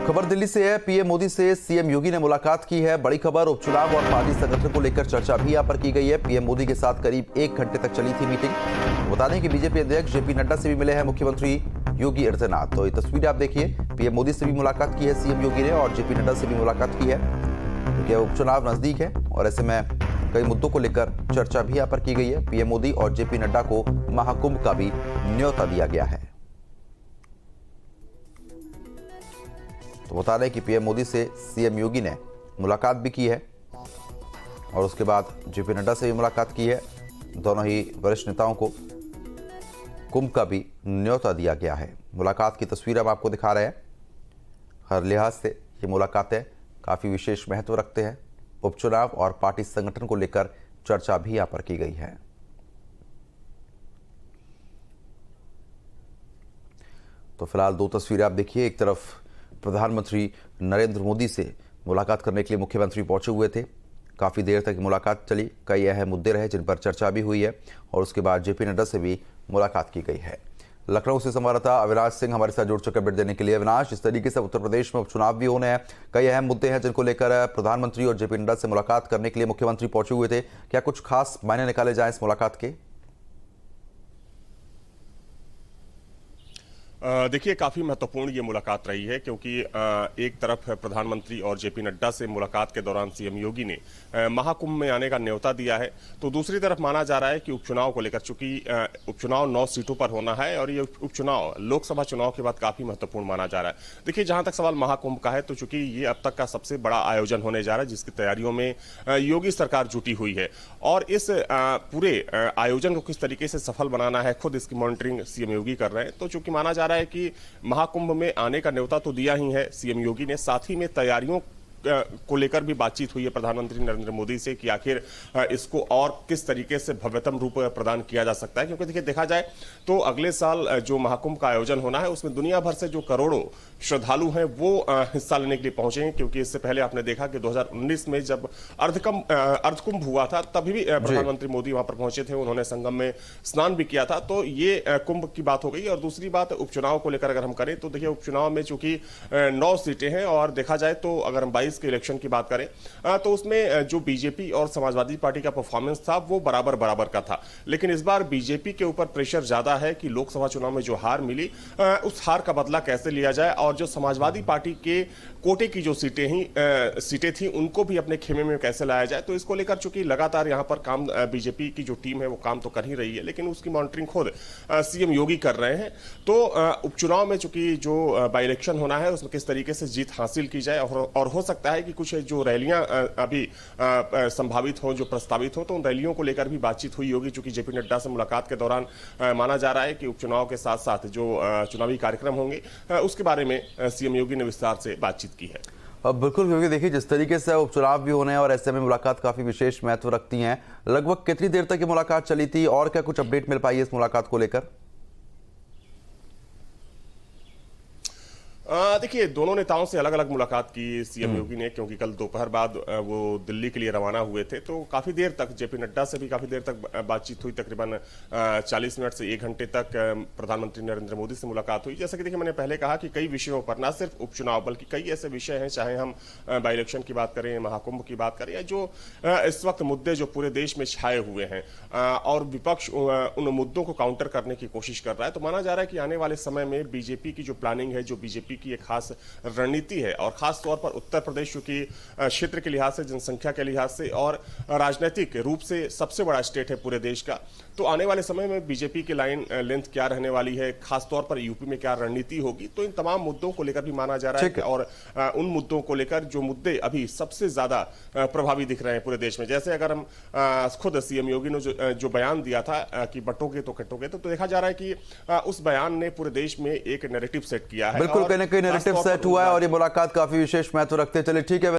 खबर दिल्ली से है। पीएम मोदी से सीएम योगी ने मुलाकात की है। बड़ी खबर, उपचुनाव और पार्टी संगठन को लेकर चर्चा भी यहां पर की गई है। पीएम मोदी के साथ करीब 1 घंटे तक चली थी मीटिंग। बता दें कि बीजेपी अध्यक्ष जेपी नड्डा से भी मिले हैं मुख्यमंत्री योगी आदित्यनाथ। तो ये तस्वीरें आप देखिए, पीएम मोदी से भी मुलाकात की है सीएम योगी ने और जेपी नड्डा से भी मुलाकात की है, क्योंकि उपचुनाव नजदीक है और ऐसे में कई मुद्दों को लेकर चर्चा भी यहां पर की गई है। पीएम मोदी और जेपी नड्डा को महाकुंभ का भी न्योता दिया गया है। तो बता दें कि पीएम मोदी से सीएम योगी ने मुलाकात भी की है और उसके बाद जेपी नड्डा से भी मुलाकात की है। दोनों ही वरिष्ठ नेताओं को कुंभ का भी न्योता दिया गया है। मुलाकात की तस्वीर हम आपको दिखा रहे हैं। हर लिहाज से ये मुलाकातें काफ़ी विशेष महत्व रखते हैं। उपचुनाव और पार्टी संगठन को लेकर चर्चा भी यहाँ पर की गई है। तो फिलहाल दो तस्वीरें आप देखिए। एक तरफ प्रधानमंत्री नरेंद्र मोदी से मुलाकात करने के लिए मुख्यमंत्री पहुंचे हुए थे। काफ़ी देर तक मुलाकात चली, कई अहम मुद्दे रहे जिन पर चर्चा भी हुई है और उसके बाद जेपी नड्डा से भी मुलाकात की गई है। लखनऊ से संवाददाता अविनाश सिंह हमारे साथ जुड़ चुके अपडेट देने के लिए। अविनाश, इस तरीके से उत्तर प्रदेश में उपचुनाव भी होने हैं, कई अहम मुद्दे हैं जिनको लेकर प्रधानमंत्री और जेपी नड्डा से मुलाकात करने के लिए मुख्यमंत्री पहुंचे हुए थे। क्या कुछ खास मायने निकाले जाए इस मुलाकात के? देखिए, काफ़ी महत्वपूर्ण ये मुलाकात रही है, क्योंकि एक तरफ प्रधानमंत्री और जेपी नड्डा से मुलाकात के दौरान सीएम योगी ने महाकुंभ में आने का न्योता दिया है, तो दूसरी तरफ माना जा रहा है कि उपचुनाव को लेकर, चूंकि उपचुनाव 9 सीटों पर होना है और ये उपचुनाव लोकसभा चुनाव के बाद काफ़ी महत्वपूर्ण माना जा रहा है। देखिए, जहां तक सवाल महाकुंभ का है, तो चूंकि ये अब तक का सबसे बड़ा आयोजन होने जा रहा है, जिसकी तैयारियों में योगी सरकार जुटी हुई है और इस पूरे आयोजन को किस तरीके से सफल बनाना है, खुद इसकी मॉनिटरिंग सीएम योगी कर रहे हैं। तो चूंकि माना जा रहा है कि महाकुंभ में आने का न्योता तो दिया ही है सीएम योगी ने, साथ ही में तैयारियों को लेकर भी बातचीत हुई है प्रधानमंत्री नरेंद्र मोदी से कि आखिर इसको और किस तरीके से भव्यतम रूप प्रदान किया जा सकता है। क्योंकि देखिए, देखा जाए तो अगले साल जो महाकुंभ का आयोजन होना है, उसमें दुनिया भर से जो करोड़ों श्रद्धालु हैं वो हिस्सा लेने के लिए पहुंचेंगे। क्योंकि इससे पहले आपने देखा कि 2019 में जब अर्धकुंभ हुआ था, तभी भी प्रधानमंत्री मोदी वहां पर पहुंचे थे, उन्होंने संगम में स्नान भी किया था। तो ये कुंभ की बात हो गई। और दूसरी बात, उपचुनाव को लेकर अगर हम करें तो देखिए, उपचुनाव में चूंकि 9 सीटें हैं और देखा जाए तो अगर हम के इलेक्शन की बात करें तो उसमें जो बीजेपी और समाजवादी पार्टी का परफॉर्मेंस था वो बराबर का था। लेकिन इस बार बीजेपी के ऊपर प्रेशर ज्यादा है कि लोकसभा चुनाव में जो हार मिली, उस हार का बदला कैसे लिया जाए और जो समाजवादी पार्टी के कोटे की जो सीटें थी उनको भी अपने खेमे में कैसे लाया जाए। तो इसको लेकर चूंकि लगातार यहां पर काम बीजेपी की जो टीम है वो काम तो कर ही रही है, लेकिन उसकी मॉनिटरिंग खुद सीएम योगी कर रहे हैं। तो उपचुनाव में चूंकि जो बाई इलेक्शन होना है उसमें किस तरीके से जीत हासिल की जाए और हो सकता है कि कुछ जो रैलियां अभी संभावित हो, जो प्रस्तावित हो, तो उन रैलियों को लेकर भी बातचीत हुई होगी। चूंकि जेपी नड्डा से मुलाकात के दौरान माना जा रहा है कि उपचुनाव के साथ साथ जो चुनावी कार्यक्रम होंगे उसके बारे में सीएम योगी ने विस्तार से बातचीत की है। अब बिल्कुल, क्योंकि देखिए जिस तरीके से उपचुनाव भी होने हैं और ऐसे में मुलाकात काफी विशेष महत्व रखती हैं। लगभग कितनी देर तक ये मुलाकात चली थी और क्या कुछ अपडेट मिल पाई है इस मुलाकात को लेकर? देखिए, दोनों नेताओं से अलग अलग मुलाकात की सीएम योगी ने, क्योंकि कल दोपहर बाद वो दिल्ली के लिए रवाना हुए थे। तो काफी देर तक जेपी नड्डा से भी काफी देर तक बातचीत हुई, तकरीबन 40 मिनट से 1 घंटे तक प्रधानमंत्री नरेंद्र मोदी से मुलाकात हुई। जैसा कि देखिए, मैंने पहले कहा कि कई विषयों पर, ना सिर्फ उपचुनाव बल्कि कई ऐसे विषय हैं, चाहे हम बाई इलेक्शन की बात करें, महाकुंभ की बात करें, या जो इस वक्त मुद्दे जो पूरे देश में छाए हुए हैं और विपक्ष उन मुद्दों को काउंटर करने की कोशिश कर रहा है। तो माना जा रहा है कि आने वाले समय में बीजेपी की जो प्लानिंग है, जो बीजेपी की एक खास रणनीति है, और खास तौर पर उत्तर प्रदेश की क्षेत्र के लिहाज से, जनसंख्या के लिहाज से और राजनीतिक रूप से सबसे बड़ा स्टेट है पूरे देश का, तो आने वाले समय में बीजेपी की लाइन लेंथ क्या रहने वाली है, खास तौर पर यूपी में क्या रणनीति होगी, तो इन तमाम मुद्दों को लेकर भी माना जा रहा है। और उन मुद्दों को लेकर जो मुद्दे अभी सबसे ज्यादा प्रभावी दिख रहे हैं पूरे देश में, जैसे अगर हम खुद सीएम योगी ने जो बयान दिया था कि बटोगे तो कटोगे, तो देखा जा रहा है कि उस बयान ने पूरे देश में एक नैरेटिव सेट किया है। बिल्कुल, कहीं ना कहीं नैरेटिव सेट हुआ है और ये मुलाकात काफी विशेष महत्व रखते हैं। चलिए, ठीक है।